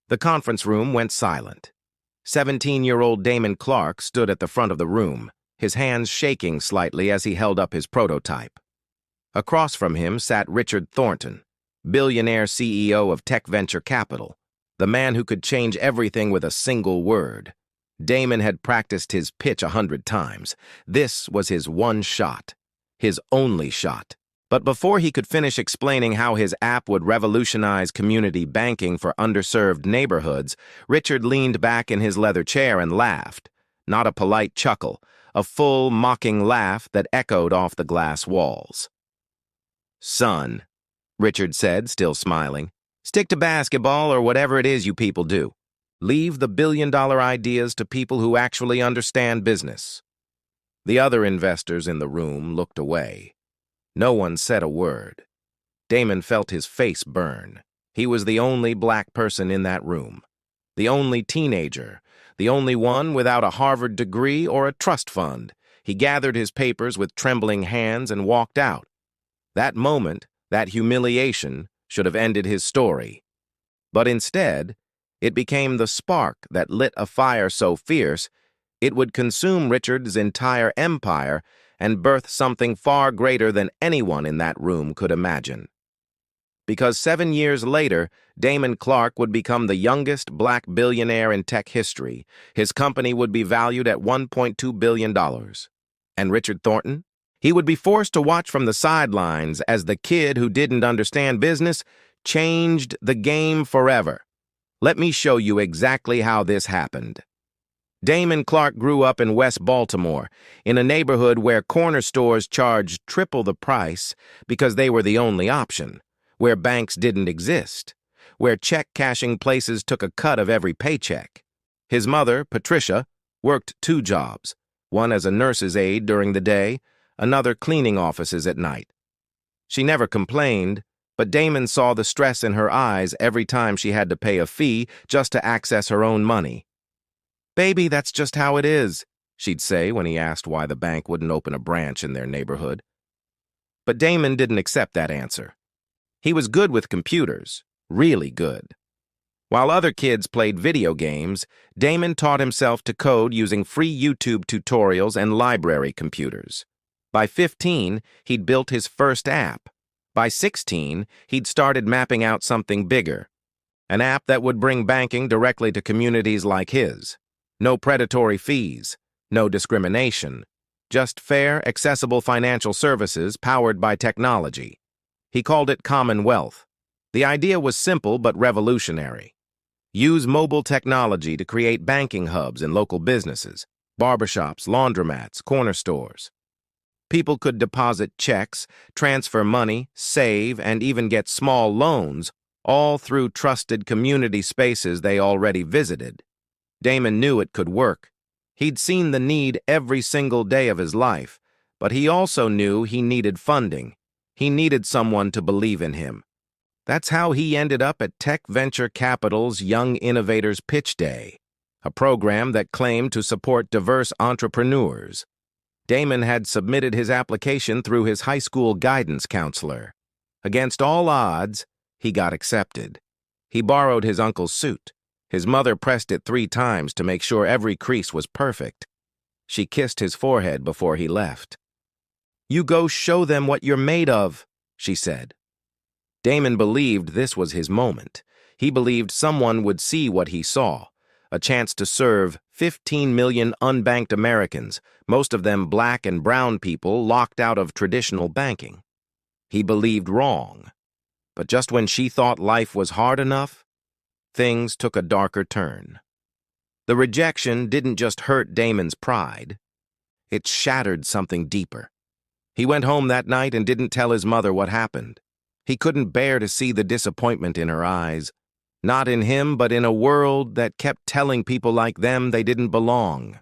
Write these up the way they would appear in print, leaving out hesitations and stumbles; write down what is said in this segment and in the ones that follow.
The conference room went silent. 17-year-old Damon Clarke stood at the front of the room, his hands shaking slightly as he held up his prototype. Across from him sat Richard Thornton, billionaire CEO of tech venture capital, the man who could change everything with a single word. Damon had practiced his pitch 100 times. This was his one shot, his only shot. But before he could finish explaining how his app would revolutionize community banking for underserved neighborhoods, Richard leaned back in his leather chair and laughed. Not a polite chuckle, a full, mocking laugh that echoed off the glass walls. "Son," Richard said, still smiling, "stick to basketball or whatever it is you people do. Leave the billion-dollar ideas to people who actually understand business." The other investors in the room looked away. No one said a word. Damon felt his face burn. He was the only black person in that room. The only teenager. The only one without a Harvard degree or a trust fund. He gathered his papers with trembling hands and walked out. That moment, that humiliation, should have ended his story. But instead, it became the spark that lit a fire so fierce it would consume Richard's entire empire and birth something far greater than anyone in that room could imagine. Because 7 years later, Damon Clarke would become the youngest black billionaire in tech history. His company would be valued at $1.2 billion. And Richard Thornton? He would be forced to watch from the sidelines as the kid who didn't understand business changed the game forever. Let me show you exactly how this happened. Damon Clarke grew up in West Baltimore, in a neighborhood where corner stores charged triple the price because they were the only option, where banks didn't exist, where check-cashing places took a cut of every paycheck. His mother, Patricia, worked 2 jobs, one as a nurse's aide during the day, another cleaning offices at night. She never complained, but Damon saw the stress in her eyes every time she had to pay a fee just to access her own money. "Baby, that's just how it is," she'd say when he asked why the bank wouldn't open a branch in their neighborhood. But Damon didn't accept that answer. He was good with computers, really good. While other kids played video games, Damon taught himself to code using free YouTube tutorials and library computers. By 15, he'd built his first app. By 16, he'd started mapping out something bigger, an app that would bring banking directly to communities like his. No predatory fees, no discrimination, just fair, accessible financial services powered by technology. He called it CommonWealth. The idea was simple but revolutionary. Use mobile technology to create banking hubs in local businesses, barbershops, laundromats, corner stores. People could deposit checks, transfer money, save, and even get small loans, all through trusted community spaces they already visited. Damon knew it could work. He'd seen the need every single day of his life, but he also knew he needed funding. He needed someone to believe in him. That's how he ended up at Tech Venture Capital's Young Innovators Pitch Day, a program that claimed to support diverse entrepreneurs. Damon had submitted his application through his high school guidance counselor. Against all odds, he got accepted. He borrowed his uncle's suit. His mother pressed it 3 times to make sure every crease was perfect. She kissed his forehead before he left. "You go show them what you're made of," she said. Damon believed this was his moment. He believed someone would see what he saw, a chance to serve 15 million unbanked Americans, most of them black and brown people locked out of traditional banking. He believed wrong. But just when she thought life was hard enough, things took a darker turn. The rejection didn't just hurt Damon's pride. It shattered something deeper. He went home that night and didn't tell his mother what happened. He couldn't bear to see the disappointment in her eyes. Not in him, but in a world that kept telling people like them they didn't belong.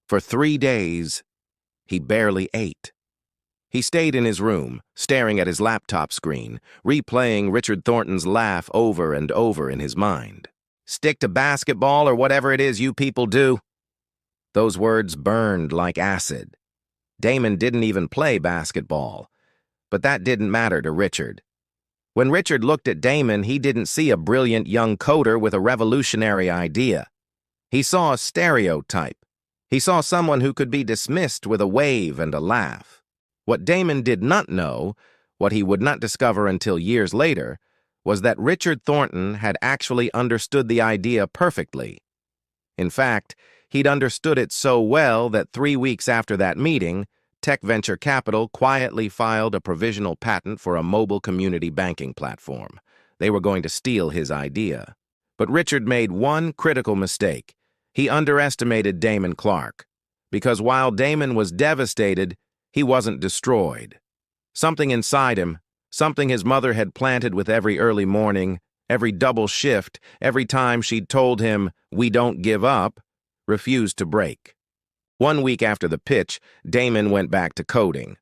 For 3 days, he barely ate. He stayed in his room, staring at his laptop screen, replaying Richard Thornton's laugh over and over in his mind. "Stick to basketball or whatever it is you people do." Those words burned like acid. Damon didn't even play basketball, but that didn't matter to Richard. When Richard looked at Damon, he didn't see a brilliant young coder with a revolutionary idea. He saw a stereotype. He saw someone who could be dismissed with a wave and a laugh. What Damon did not know, what he would not discover until years later, was that Richard Thornton had actually understood the idea perfectly. In fact, he'd understood it so well that 3 weeks after that meeting, Tech Venture Capital quietly filed a provisional patent for a mobile community banking platform. They were going to steal his idea. But Richard made one critical mistake. He underestimated Damon Clarke. Because while Damon was devastated, he wasn't destroyed. Something inside him, something his mother had planted with every early morning, every double shift, every time she'd told him, "We don't give up," refused to break. 1 week after the pitch, Damon went back to coding.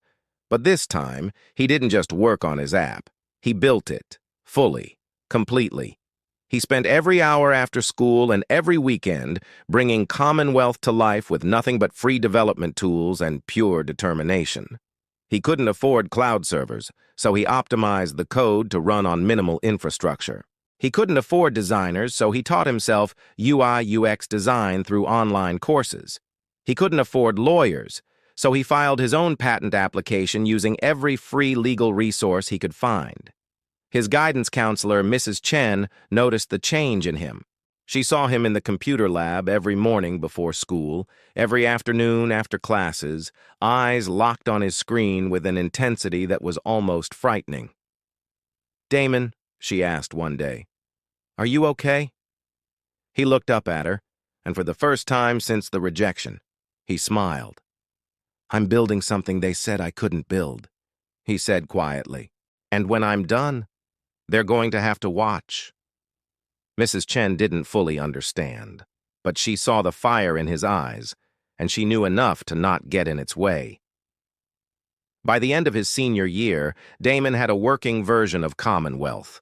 But this time, he didn't just work on his app. He built it, fully, completely. He spent every hour after school and every weekend bringing CommonWealth to life with nothing but free development tools and pure determination. He couldn't afford cloud servers, so he optimized the code to run on minimal infrastructure. He couldn't afford designers, so he taught himself UI/UX design through online courses. He couldn't afford lawyers, so he filed his own patent application using every free legal resource he could find. His guidance counselor, Mrs. Chen, noticed the change in him. She saw him in the computer lab every morning before school, every afternoon after classes, eyes locked on his screen with an intensity that was almost frightening. "Damon," she asked one day, "are you okay?" He looked up at her, and for the first time since the rejection, he smiled. "I'm building something they said I couldn't build," he said quietly. "And when I'm done, they're going to have to watch." Mrs. Chen didn't fully understand, but she saw the fire in his eyes, and she knew enough to not get in its way. By the end of his senior year, Damon had a working version of CommonWealth.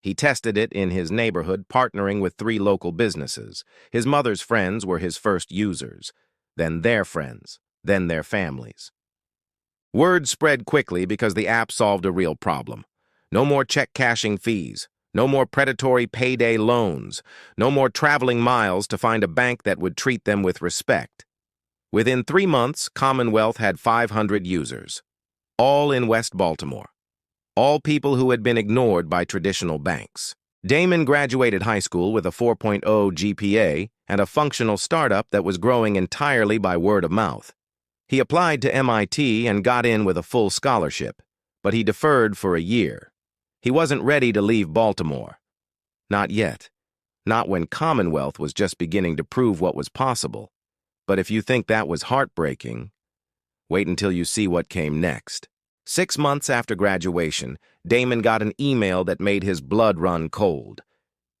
He tested it in his neighborhood, partnering with 3 local businesses. His mother's friends were his first users, then their friends, then their families. Word spread quickly because the app solved a real problem. No more check cashing fees. No more predatory payday loans. No more traveling miles to find a bank that would treat them with respect. Within 3 months, CommonWealth had 500 users, all in West Baltimore. All people who had been ignored by traditional banks. Damon graduated high school with a 4.0 GPA and a functional startup that was growing entirely by word of mouth. He applied to MIT and got in with a full scholarship, but he deferred for a year. He wasn't ready to leave Baltimore. Not yet. Not when CommonWealth was just beginning to prove what was possible. But if you think that was heartbreaking, wait until you see what came next. 6 months after graduation, Damon got an email that made his blood run cold.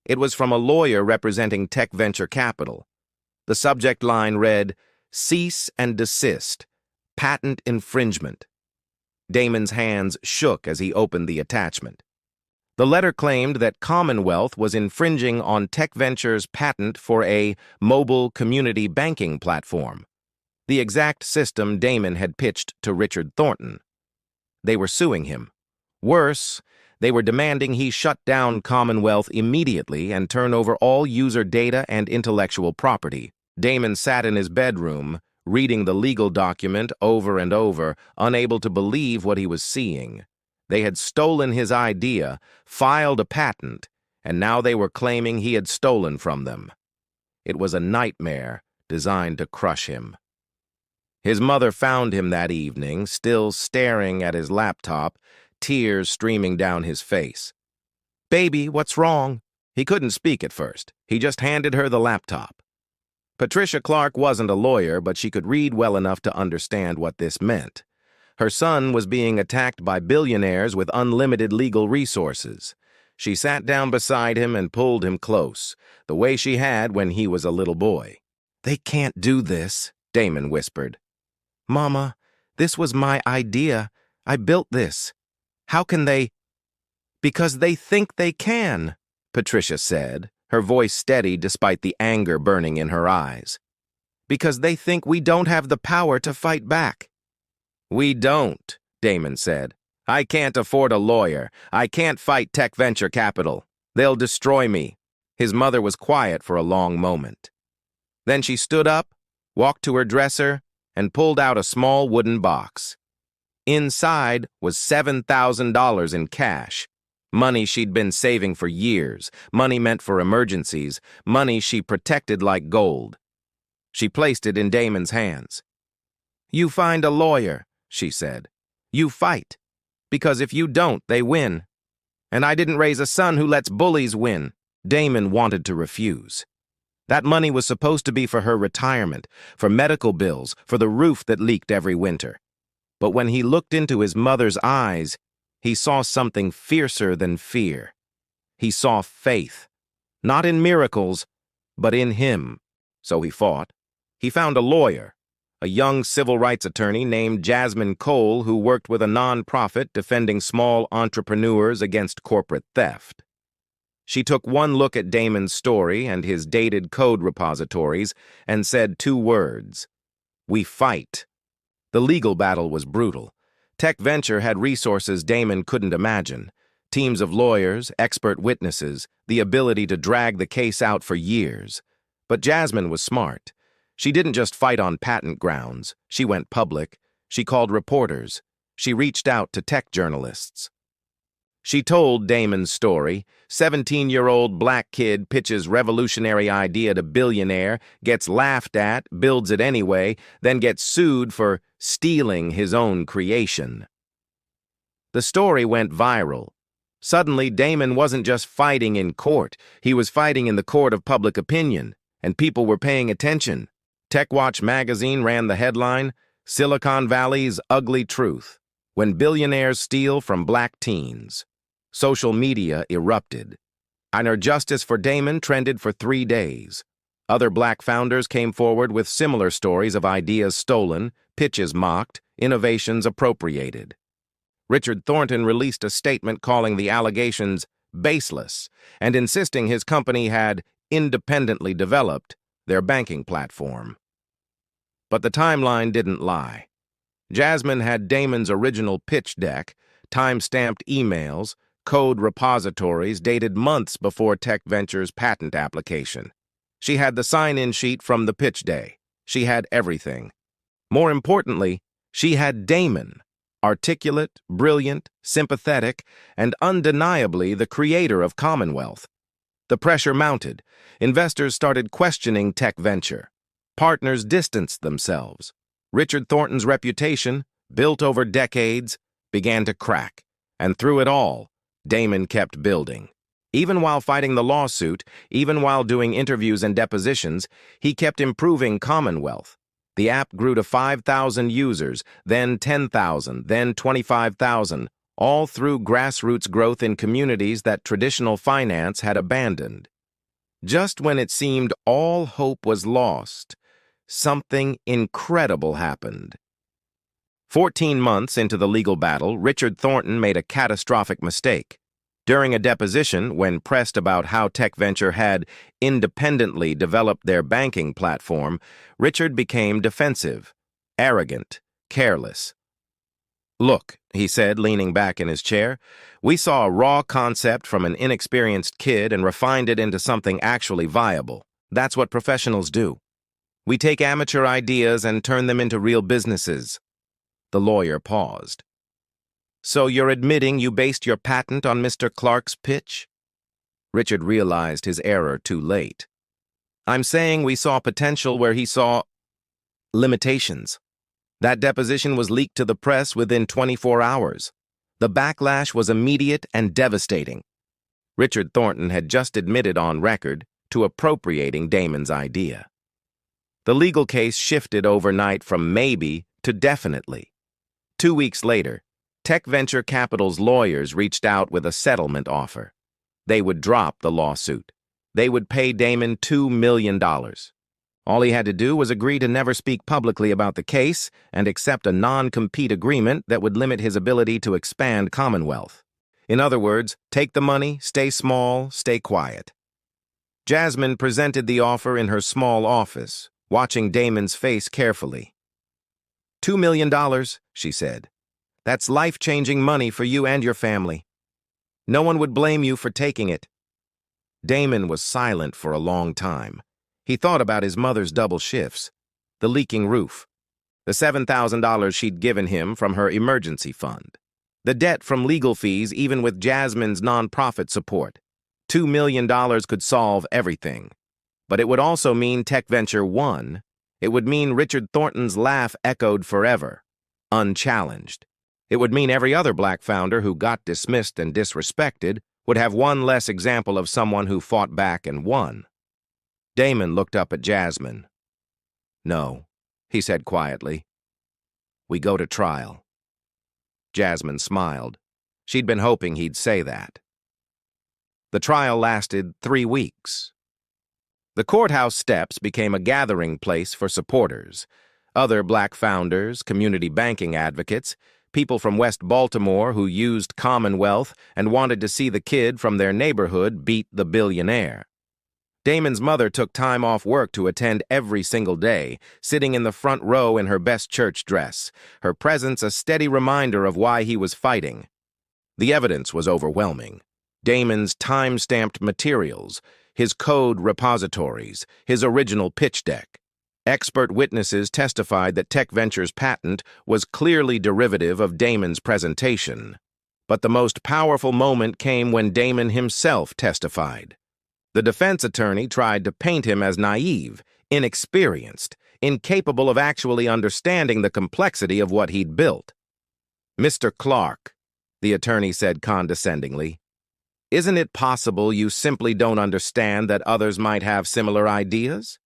It was from a lawyer representing Tech Venture Capital. The subject line read, "Cease and desist. Patent infringement." Damon's hands shook as he opened the attachment. The letter claimed that CommonWealth was infringing on Tech Venture's patent for a mobile community banking platform, the exact system Damon had pitched to Richard Thornton. They were suing him. Worse, they were demanding he shut down CommonWealth immediately and turn over all user data and intellectual property. Damon sat in his bedroom, reading the legal document over and over, unable to believe what he was seeing. They had stolen his idea, filed a patent, and now they were claiming he had stolen from them. It was a nightmare designed to crush him. His mother found him that evening, still staring at his laptop, tears streaming down his face. "Baby, what's wrong?" He couldn't speak at first. He just handed her the laptop. Patricia Clarke wasn't a lawyer, but she could read well enough to understand what this meant. Her son was being attacked by billionaires with unlimited legal resources. She sat down beside him and pulled him close, the way she had when he was a little boy. "They can't do this," Damon whispered. "Mama, this was my idea. I built this. How can they—" "Because they think they can," Patricia said, her voice steady despite the anger burning in her eyes. "Because they think we don't have the power to fight back." "We don't," Damon said. I can't afford a lawyer. I can't fight tech venture capital. They'll destroy me. His mother was quiet for a long moment. Then she stood up, walked to her dresser, and pulled out a small wooden box. Inside was $7,000 in cash, money she'd been saving for years, money meant for emergencies, money she protected like gold. She placed it in Damon's hands. "You find a lawyer," she said. "You fight. Because if you don't, they win. And I didn't raise a son who lets bullies win." Damon wanted to refuse. That money was supposed to be for her retirement, for medical bills, for the roof that leaked every winter. But when he looked into his mother's eyes, he saw something fiercer than fear. He saw faith, not in miracles, but in him. So he fought. He found a lawyer, a young civil rights attorney named Jasmine Cole who worked with a nonprofit defending small entrepreneurs against corporate theft. She took one look at Damon's story and his dated code repositories and said 2 words: "We fight." The legal battle was brutal. Tech Venture had resources Damon couldn't imagine. Teams of lawyers, expert witnesses, the ability to drag the case out for years. But Jasmine was smart. She didn't just fight on patent grounds. She went public. She called reporters. She reached out to tech journalists. She told Damon's story. 17-year-old black kid pitches revolutionary idea to billionaire, gets laughed at, builds it anyway, then gets sued for stealing his own creation. The story went viral. Suddenly, Damon wasn't just fighting in court. He was fighting in the court of public opinion, and people were paying attention. TechWatch magazine ran the headline, "Silicon Valley's Ugly Truth: When Billionaires Steal from Black Teens." Social media erupted. Einer justice for Damon trended for 3 days. Other black founders came forward with similar stories of ideas stolen, pitches mocked, innovations appropriated. Richard Thornton released a statement calling the allegations baseless and insisting his company had independently developed their banking platform. But the timeline didn't lie. Jasmine had Damon's original pitch deck, time-stamped emails, code repositories dated months before Tech Venture's patent application. She had the sign-in sheet from the pitch day. She had everything. More importantly, she had Damon, articulate, brilliant, sympathetic, and undeniably the creator of CommonWealth. The pressure mounted. Investors started questioning Tech Venture. Partners distanced themselves. Richard Thornton's reputation, built over decades, began to crack. And through it all, Damon kept building. Even while fighting the lawsuit, even while doing interviews and depositions, he kept improving CommonWealth. The app grew to 5,000 users, then 10,000, then 25,000, all through grassroots growth in communities that traditional finance had abandoned. Just when it seemed all hope was lost, something incredible happened. 14 months into the legal battle, Richard Thornton made a catastrophic mistake. During a deposition, when pressed about how Tech Venture had independently developed their banking platform, Richard became defensive, arrogant, careless. "Look," he said, leaning back in his chair, "we saw a raw concept from an inexperienced kid and refined it into something actually viable. That's what professionals do. We take amateur ideas and turn them into real businesses." The lawyer paused. "So you're admitting you based your patent on Mr. Clarke's pitch?" Richard realized his error too late. "I'm saying we saw potential where he saw limitations. That deposition was leaked to the press within 24 hours. The backlash was immediate and devastating." Richard Thornton had just admitted on record to appropriating Damon's idea. The legal case shifted overnight from maybe to definitely. 2 weeks later, Tech Venture Capital's lawyers reached out with a settlement offer. They would drop the lawsuit. They would pay Damon $2 million. All he had to do was agree to never speak publicly about the case and accept a non-compete agreement that would limit his ability to expand CommonWealth. In other words, take the money, stay small, stay quiet. Jasmine presented the offer in her small office, watching Damon's face carefully. $2 million, she said. That's life-changing money for you and your family. No one would blame you for taking it." Damon was silent for a long time. He thought about his mother's double shifts, the leaking roof, the $7,000 she'd given him from her emergency fund, the debt from legal fees even with Jasmine's nonprofit support. $2 million could solve everything. But it would also mean Tech Venture won. It would mean Richard Thornton's laugh echoed forever, unchallenged. It would mean every other black founder who got dismissed and disrespected would have one less example of someone who fought back and won. Damon looked up at Jasmine. "No," he said quietly. "We go to trial." Jasmine smiled. She'd been hoping he'd say that. The trial lasted 3 weeks. The courthouse steps became a gathering place for supporters. Other black founders, community banking advocates, people from West Baltimore who used CommonWealth and wanted to see the kid from their neighborhood beat the billionaire. Damon's mother took time off work to attend every single day, sitting in the front row in her best church dress, her presence a steady reminder of why he was fighting. The evidence was overwhelming. Damon's time-stamped materials, his code repositories, his original pitch deck. Expert witnesses testified that Tech Venture's patent was clearly derivative of Damon's presentation. But the most powerful moment came when Damon himself testified. The defense attorney tried to paint him as naive, inexperienced, incapable of actually understanding the complexity of what he'd built. "Mr. Clarke," the attorney said condescendingly, "isn't it possible you simply don't understand that others might have similar ideas?"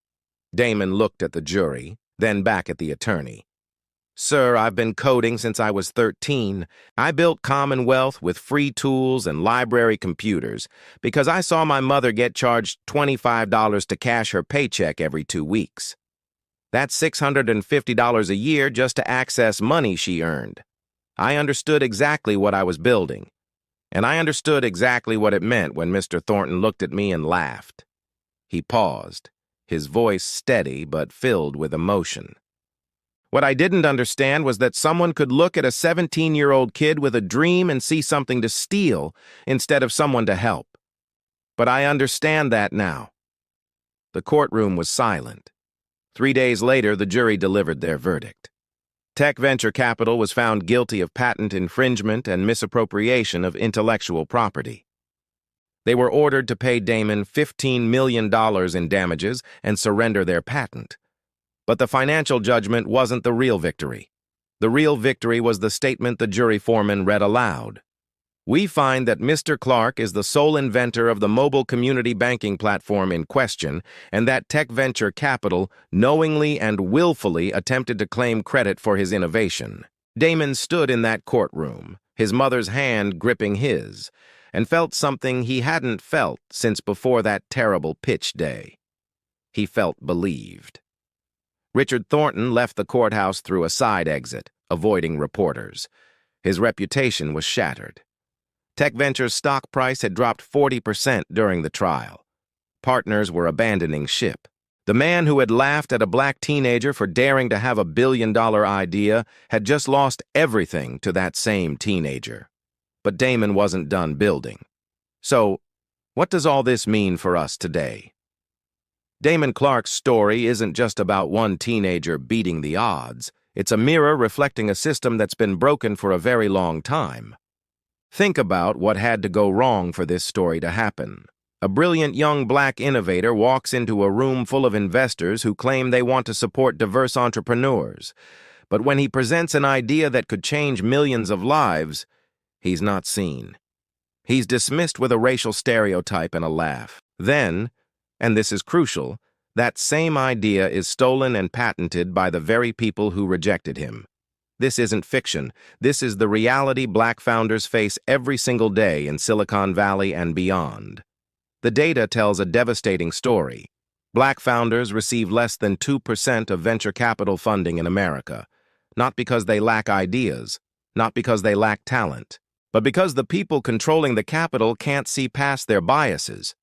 Damon looked at the jury, then back at the attorney. "Sir, I've been coding since I was 13. I built CommonWealth with free tools and library computers because I saw my mother get charged $25 to cash her paycheck every 2 weeks. That's $650 a year just to access money she earned. I understood exactly what I was building. And I understood exactly what it meant when Mr. Thornton looked at me and laughed." He paused, his voice steady but filled with emotion. "What I didn't understand was that someone could look at a 17-year-old kid with a dream and see something to steal instead of someone to help. But I understand that now." The courtroom was silent. 3 days later, the jury delivered their verdict. Tech Venture Capital was found guilty of patent infringement and misappropriation of intellectual property. They were ordered to pay Damon $15 million in damages and surrender their patent. But the financial judgment wasn't the real victory. The real victory was the statement the jury foreman read aloud. "We find that Mr. Clarke is the sole inventor of the mobile community banking platform in question, and that Tech Venture Capital knowingly and willfully attempted to claim credit for his innovation." Damon stood in that courtroom, his mother's hand gripping his, and felt something he hadn't felt since before that terrible pitch day. He felt believed. Richard Thornton left the courthouse through a side exit, avoiding reporters. His reputation was shattered. Tech Venture's stock price had dropped 40% during the trial. Partners were abandoning ship. The man who had laughed at a black teenager for daring to have a billion-dollar idea had just lost everything to that same teenager. But Damon wasn't done building. So, what does all this mean for us today? Damon Clarke's story isn't just about one teenager beating the odds. It's a mirror reflecting a system that's been broken for a very long time. Think about what had to go wrong for this story to happen. A brilliant young black innovator walks into a room full of investors who claim they want to support diverse entrepreneurs. But when he presents an idea that could change millions of lives, he's not seen. He's dismissed with a racial stereotype and a laugh. Then, and this is crucial, that same idea is stolen and patented by the very people who rejected him. This isn't fiction. This is the reality black founders face every single day in Silicon Valley and beyond. The data tells a devastating story. Black founders receive less than 2% of venture capital funding in America, not because they lack ideas, not because they lack talent, but because the people controlling the capital can't see past their biases.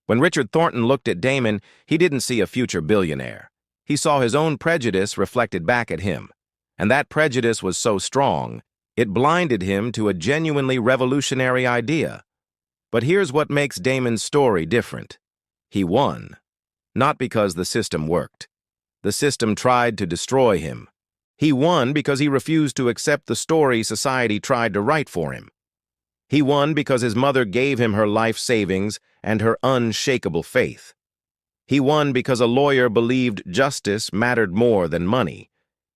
When Richard Thornton looked at Damon, he didn't see a future billionaire. He saw his own prejudice reflected back at him. And that prejudice was so strong, It blinded him to a genuinely revolutionary idea. But here's what makes Damon's story different. He won. Not because the system worked. The system tried to destroy him. He won because he refused to accept the story society tried to write for him. He won because his mother gave him her life savings and her unshakable faith. He won because a lawyer believed justice mattered more than money.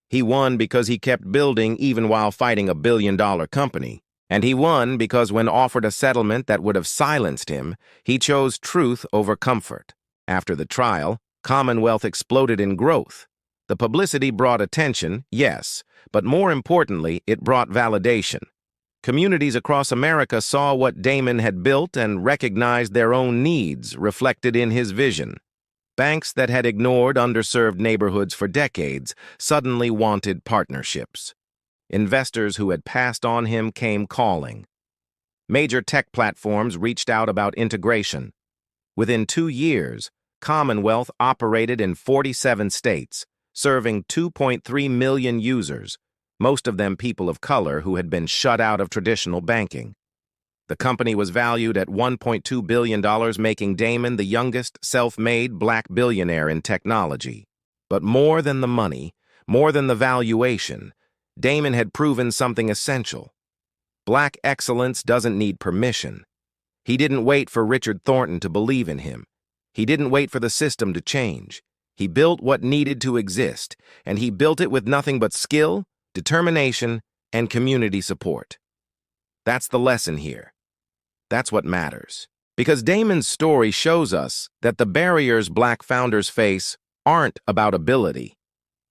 He won because he kept building even while fighting a billion-dollar company. And he won because when offered a settlement that would have silenced him, he chose truth over comfort. After the trial, CommonWealth exploded in growth. The publicity brought attention, yes, but more importantly, it brought validation. Communities across America saw what Damon had built and recognized their own needs reflected in his vision. Banks that had ignored underserved neighborhoods for decades suddenly wanted partnerships. Investors who had passed on him came calling. Major tech platforms reached out about integration. Within 2 years, CommonWealth operated in 47 states, serving 2.3 million users, most of them people of color who had been shut out of traditional banking. The company was valued at $1.2 billion, making Damon the youngest self-made black billionaire in technology. But more than the money, more than the valuation, Damon had proven something essential. Black excellence doesn't need permission. He didn't wait for Richard Thornton to believe in him. He didn't wait for the system to change. He built what needed to exist, and he built it with nothing but skill, determination, and community support. That's the lesson here. That's what matters. Because Damon's story shows us that the barriers black founders face aren't about ability.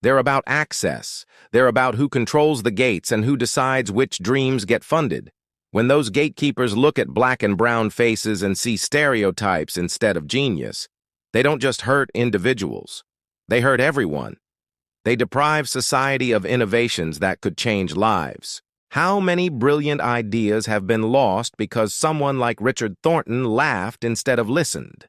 They're about access. They're about who controls the gates and who decides which dreams get funded. When those gatekeepers look at black and brown faces and see stereotypes instead of genius, they don't just hurt individuals. They hurt everyone. They deprive society of innovations that could change lives. How many brilliant ideas have been lost because someone like Richard Thornton laughed instead of listened?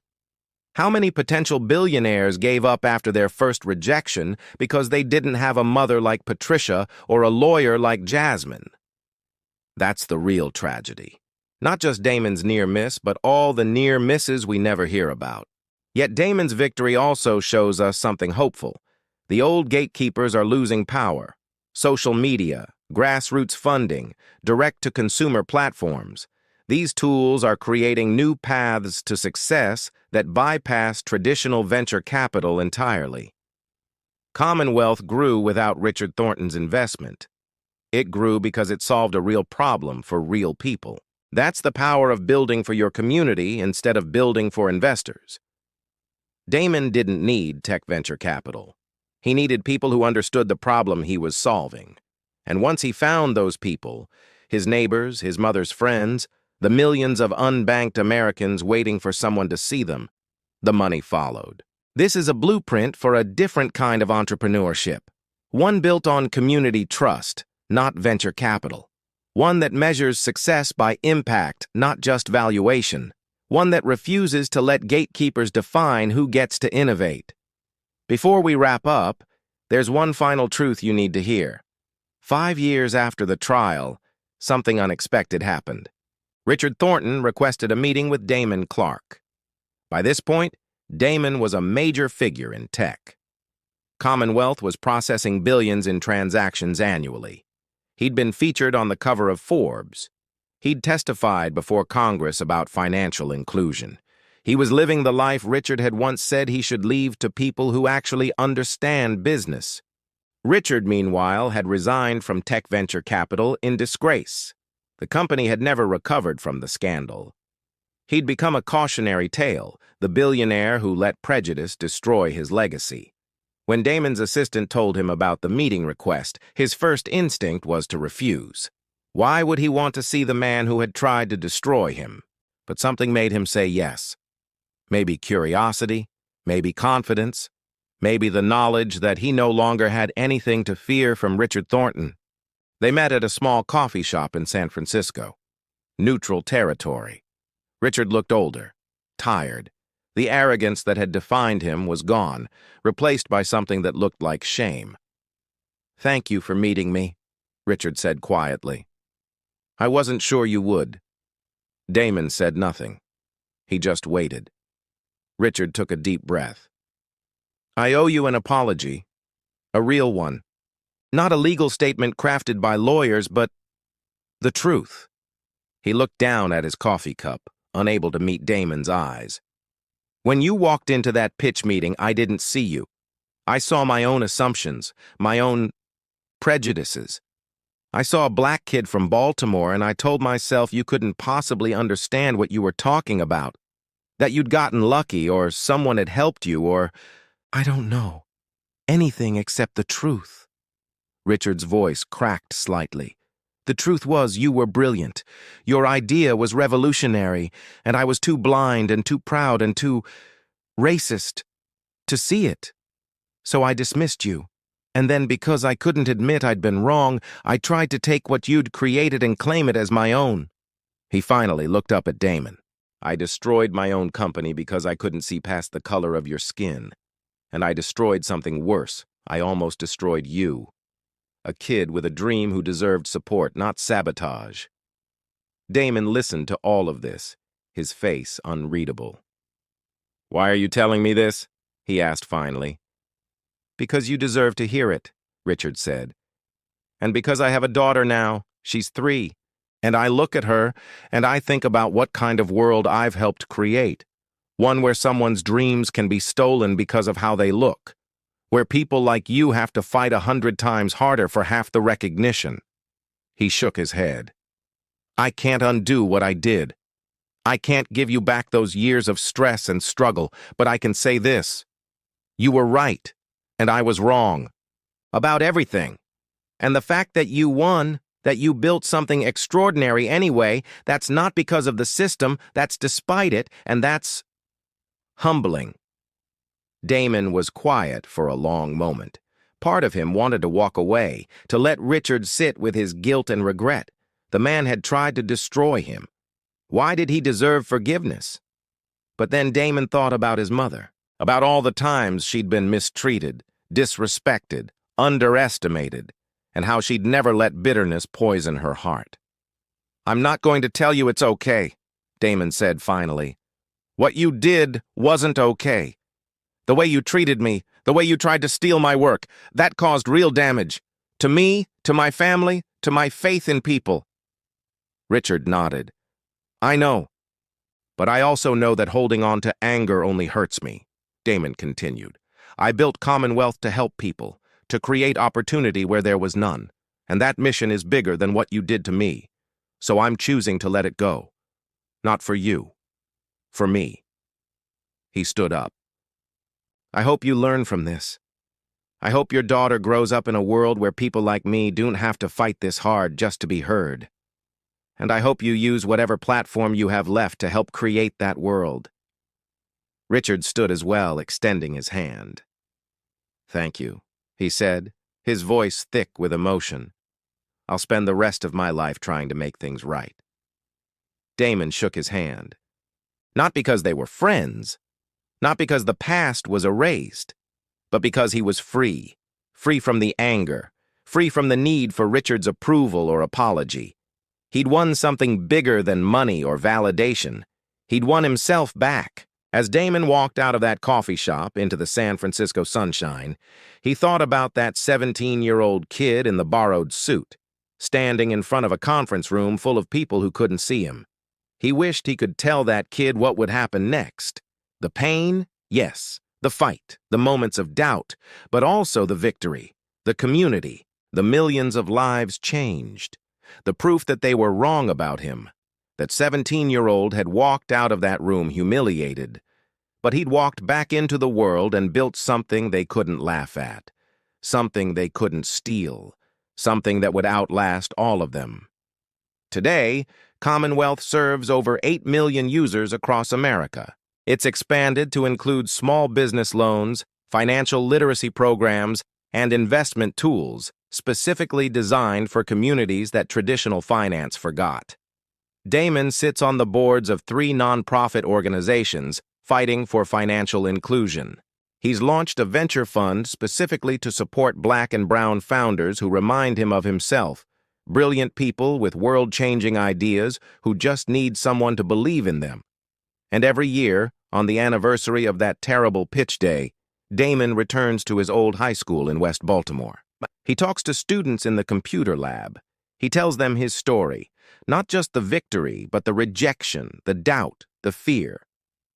How many potential billionaires gave up after their first rejection because they didn't have a mother like Patricia or a lawyer like Jasmine? That's the real tragedy. Not just Damon's near miss, but all the near misses we never hear about. Yet Damon's victory also shows us something hopeful. The old gatekeepers are losing power. Social media, grassroots funding, direct-to-consumer platforms. These tools are creating new paths to success that bypass traditional venture capital entirely. CommonWealth grew without Richard Thornton's investment. It grew because it solved a real problem for real people. That's the power of building for your community instead of building for investors. Damon didn't need tech venture capital. He needed people who understood the problem he was solving. And once he found those people, his neighbors, his mother's friends, the millions of unbanked Americans waiting for someone to see them, the money followed. This is a blueprint for a different kind of entrepreneurship. One built on community trust, not venture capital. One that measures success by impact, not just valuation. One that refuses to let gatekeepers define who gets to innovate. Before we wrap up, there's one final truth you need to hear. 5 years after the trial, something unexpected happened. Richard Thornton requested a meeting with Damon Clarke. By this point, Damon was a major figure in tech. CommonWealth was processing billions in transactions annually. He'd been featured on the cover of Forbes. He'd testified before Congress about financial inclusion. He was living the life Richard had once said he should leave to people who actually understand business. Richard, meanwhile, had resigned from tech venture capital in disgrace. The company had never recovered from the scandal. He'd become a cautionary tale, the billionaire who let prejudice destroy his legacy. When Damon's assistant told him about the meeting request, his first instinct was to refuse. Why would he want to see the man who had tried to destroy him? But something made him say yes. Maybe curiosity, maybe confidence, maybe the knowledge that he no longer had anything to fear from Richard Thornton. They met at a small coffee shop in San Francisco. Neutral territory. Richard looked older, tired. The arrogance that had defined him was gone, replaced by something that looked like shame. "Thank you for meeting me," Richard said quietly. I wasn't sure you would. Damon said nothing. He just waited. Richard took a deep breath. I owe you an apology. A real one. Not a legal statement crafted by lawyers, but the truth. He looked down at his coffee cup, unable to meet Damon's eyes. When you walked into that pitch meeting, I didn't see you. I saw my own assumptions, my own prejudices. I saw a black kid from Baltimore, and I told myself you couldn't possibly understand what you were talking about, that you'd gotten lucky, or someone had helped you, or, I don't know, anything except the truth. Richard's voice cracked slightly. The truth was you were brilliant. Your idea was revolutionary, and I was too blind and too proud and too racist to see it. So I dismissed you. And then because I couldn't admit I'd been wrong, I tried to take what you'd created and claim it as my own. He finally looked up at Damon. I destroyed my own company because I couldn't see past the color of your skin. And I destroyed something worse. I almost destroyed you. A kid with a dream who deserved support, not sabotage. Damon listened to all of this, his face unreadable. Why are you telling me this? He asked finally. Because you deserve to hear it, Richard said. And because I have a daughter now, she's 3, and I look at her and I think about what kind of world I've helped create. One where someone's dreams can be stolen because of how they look. Where people like you have to fight 100 times harder for half the recognition. He shook his head. I can't undo what I did. I can't give you back those years of stress and struggle, but I can say this. You were right, and I was wrong. About everything. And the fact that you won, that you built something extraordinary anyway, that's not because of the system, that's despite it, and that's humbling. Damon was quiet for a long moment. Part of him wanted to walk away, to let Richard sit with his guilt and regret. The man had tried to destroy him. Why did he deserve forgiveness? But then Damon thought about his mother, about all the times she'd been mistreated, disrespected, underestimated, and how she'd never let bitterness poison her heart. I'm not going to tell you it's okay, Damon said finally. What you did wasn't okay. The way you treated me, the way you tried to steal my work, that caused real damage. To me, to my family, to my faith in people. Richard nodded. I know. But I also know that holding on to anger only hurts me, Damon continued. I built CommonWealth to help people, to create opportunity where there was none. And that mission is bigger than what you did to me. So I'm choosing to let it go. Not for you. For me. He stood up. I hope you learn from this. I hope your daughter grows up in a world where people like me don't have to fight this hard just to be heard. And I hope you use whatever platform you have left to help create that world. Richard stood as well, extending his hand. Thank you, he said, his voice thick with emotion. I'll spend the rest of my life trying to make things right. Damon shook his hand. Not because they were friends, not because the past was erased, but because he was free, free from the anger, free from the need for Richard's approval or apology. He'd won something bigger than money or validation. He'd won himself back. As Damon walked out of that coffee shop into the San Francisco sunshine, he thought about that 17-year-old kid in the borrowed suit, standing in front of a conference room full of people who couldn't see him. He wished he could tell that kid what would happen next. The pain, yes. The fight, the moments of doubt, but also the victory, the community, the millions of lives changed. The proof that they were wrong about him. That 17-year-old had walked out of that room humiliated, but he'd walked back into the world and built something they couldn't laugh at, something they couldn't steal, something that would outlast all of them. Today, CommonWealth serves over 8 million users across America. It's expanded to include small business loans, financial literacy programs, and investment tools specifically designed for communities that traditional finance forgot. Damon sits on the boards of 3 nonprofit organizations fighting for financial inclusion. He's launched a venture fund specifically to support Black and brown founders who remind him of himself, Brilliant people with world-changing ideas who just need someone to believe in them. And every year, on the anniversary of that terrible pitch day, Damon returns to his old high school in West Baltimore. He talks to students in the computer lab. He tells them his story, not just the victory, but the rejection, the doubt, the fear.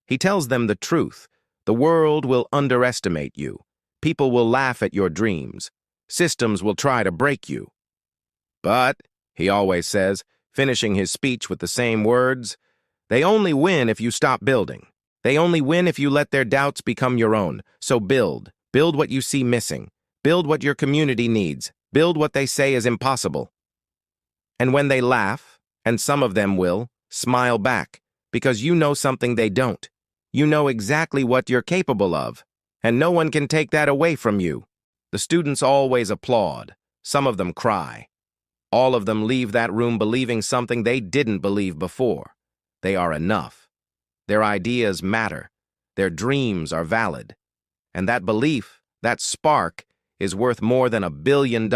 He tells them the truth. The world will underestimate you. People will laugh at your dreams. Systems will try to break you. But, he always says, finishing his speech with the same words, they only win if you stop building. They only win if you let their doubts become your own. So build. Build what you see missing. Build what your community needs. Build what they say is impossible. And when they laugh, and some of them will, smile back, because you know something they don't. You know exactly what you're capable of, and no one can take that away from you. The students always applaud. Some of them cry. All of them leave that room believing something they didn't believe before. They are enough. Their ideas matter. Their dreams are valid. And that belief, that spark, is worth more than $1 billion.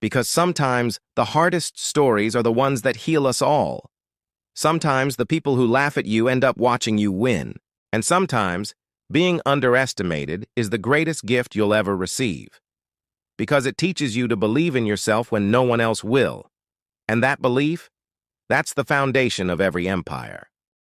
Because sometimes the hardest stories are the ones that heal us all. Sometimes the people who laugh at you end up watching you win. And sometimes being underestimated is the greatest gift you'll ever receive. Because it teaches you to believe in yourself when no one else will. And that belief, that's the foundation of every empire.